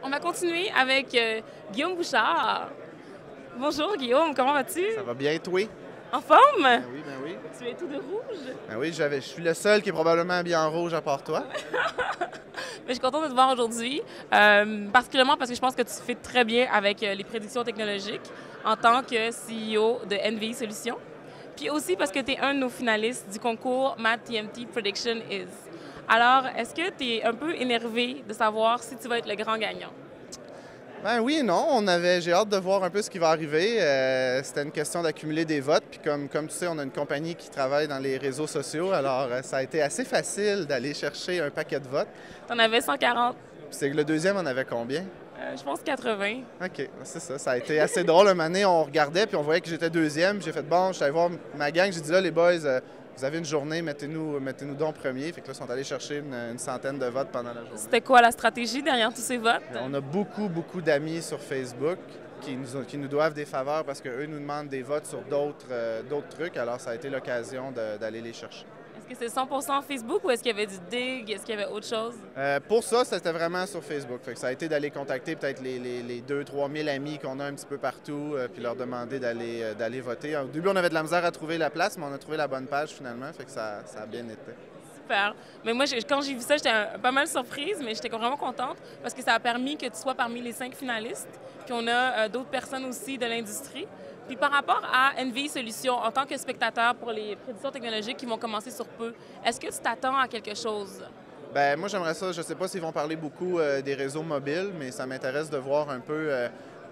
On va continuer avec Guillaume Bouchard. Bonjour Guillaume, comment vas-tu? Ça va bien, toi? En forme? Ben oui, ben oui. Tu es tout de rouge? Ben oui, je suis le seul qui est probablement habillé en rouge à part toi. Mais je suis contente de te voir aujourd'hui, particulièrement parce que je pense que tu fais très bien avec les prédictions technologiques en tant que CEO de NVI Solutions. Puis aussi parce que tu es un de nos finalistes du concours Math TMT Prediction Is. Alors, est-ce que tu es un peu énervé de savoir si tu vas être le grand gagnant? Ben oui et non, j'ai hâte de voir un peu ce qui va arriver. C'était une question d'accumuler des votes, puis comme tu sais, on a une compagnie qui travaille dans les réseaux sociaux, alors ça a été assez facile d'aller chercher un paquet de votes. Tu en avais 140. Puis c'est que le deuxième en avait combien? Je pense 80. OK, c'est ça. Ça a été assez drôle. Un moment donné, on regardait, puis on voyait que j'étais deuxième. J'ai fait, bon, je suis allé voir ma gang. J'ai dit, là, les boys, vous avez une journée, mettez-nous donc premier. Fait que là, ils sont allés chercher une centaine de votes pendant la journée. C'était quoi la stratégie derrière tous ces votes? On a beaucoup d'amis sur Facebook qui nous doivent des faveurs parce qu'eux nous demandent des votes sur d'autres trucs. Alors, ça a été l'occasion d'aller les chercher. Est-ce que c'est 100% Facebook ou est-ce qu'il y avait du dig? Est-ce qu'il y avait autre chose? Pour ça, c'était vraiment sur Facebook. Fait que ça a été d'aller contacter peut-être les 2-3 000 amis qu'on a un petit peu partout puis leur demander d'aller voter. Au début, on avait de la misère à trouver la place, mais on a trouvé la bonne page finalement. Fait que ça a bien été. Super. Mais moi, quand j'ai vu ça, j'étais pas mal surprise, mais j'étais vraiment contente parce que ça a permis que tu sois parmi les 5 finalistes. Puis on a d'autres personnes aussi de l'industrie. Puis par rapport à NVI Solutions, en tant que spectateur pour les prédictions technologiques qui vont commencer sur peu, est-ce que tu t'attends à quelque chose? Ben moi, j'aimerais ça. Je sais pas s'ils vont parler beaucoup des réseaux mobiles, mais ça m'intéresse de voir un peu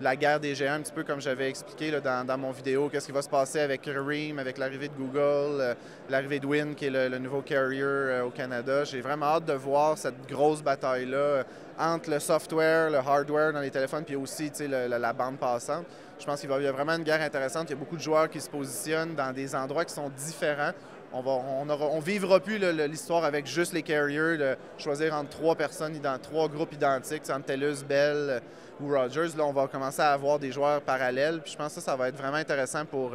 la guerre des géants, un petit peu comme j'avais expliqué là, dans mon vidéo. Qu'est-ce qui va se passer avec Reem, avec l'arrivée de Google, l'arrivée de Wind, qui est le nouveau carrier au Canada. J'ai vraiment hâte de voir cette grosse bataille-là entre le software, le hardware dans les téléphones, puis aussi la bande passante. Je pense qu'il y a vraiment une guerre intéressante. Il y a beaucoup de joueurs qui se positionnent dans des endroits qui sont différents. On vivra plus l'histoire avec juste les carriers, de choisir entre trois groupes identiques, entre TELUS, Bell ou Rogers. Là, on va commencer à avoir des joueurs parallèles. Puis je pense que ça va être vraiment intéressant pour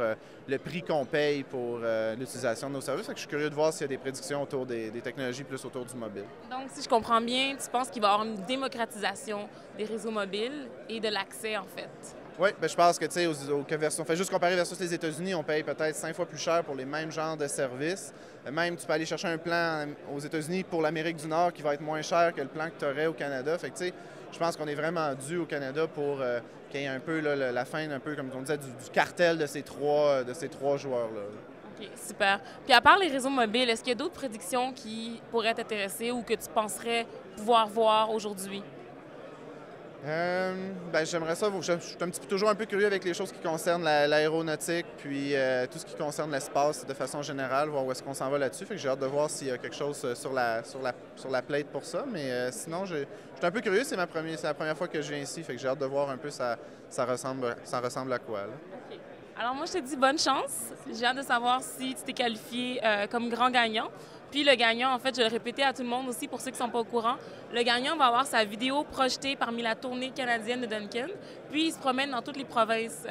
le prix qu'on paye pour l'utilisation de nos services. Fait que je suis curieux de voir s'il y a des prédictions autour des technologies plus autour du mobile. Donc, si je comprends bien, tu penses qu'il va y avoir une démocratisation des réseaux mobiles et de l'accès, en fait? Oui, ben je pense que, tu sais, on fait juste comparer versus les États-Unis, on paye peut-être 5 fois plus cher pour les mêmes genres de services. Même, tu peux aller chercher un plan aux États-Unis pour l'Amérique du Nord qui va être moins cher que le plan que tu aurais au Canada. Fait que, tu sais, je pense qu'on est vraiment dû au Canada pour qu'il y ait un peu là, la fin, un peu, comme on disait, du cartel de ces trois joueurs-là. OK, super. Puis à part les réseaux mobiles, est-ce qu'il y a d'autres prédictions qui pourraient t'intéresser ou que tu penserais pouvoir voir aujourd'hui? Ben, j'aimerais ça. Je suis toujours un peu curieux avec les choses qui concernent l'aéronautique, puis tout ce qui concerne l'espace de façon générale, voir où est-ce qu'on s'en va là-dessus. Fait que j'ai hâte de voir s'il y a quelque chose sur la plate pour ça. Mais sinon, je suis un peu curieux. C'est la première fois que je viens ici. Fait que j'ai hâte de voir un peu ça ressemble à quoi. Là. OK. Alors moi, je te dis bonne chance. J'ai hâte de savoir si tu t'es qualifié comme grand gagnant. Puis le gagnant, en fait, je vais le répéter à tout le monde aussi pour ceux qui ne sont pas au courant, le gagnant va avoir sa vidéo projetée parmi la tournée canadienne de Duncan, puis il se promène dans toutes les provinces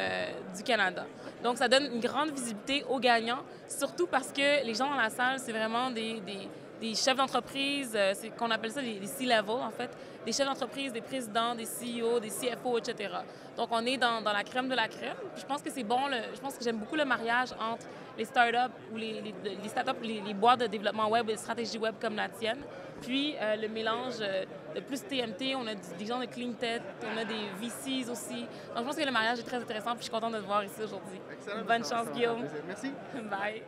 du Canada. Donc ça donne une grande visibilité aux gagnants, surtout parce que les gens dans la salle, c'est vraiment des chefs d'entreprise, c'est qu'on appelle ça des C-level, en fait, des chefs d'entreprise, des présidents, des CEO, des CFO, etc. Donc, on est dans la crème de la crème. Puis je pense que c'est bon, je pense que j'aime beaucoup le mariage entre les startups ou les startups, les boîtes de développement web et les stratégies web comme la tienne. Puis le mélange de plus TMT, on a des gens de clean tech, on a des VCs aussi. Donc, je pense que le mariage est très intéressant. Puis je suis contente de te voir ici aujourd'hui. Excellent. Bonne chance, Guillaume. Merci. Bye.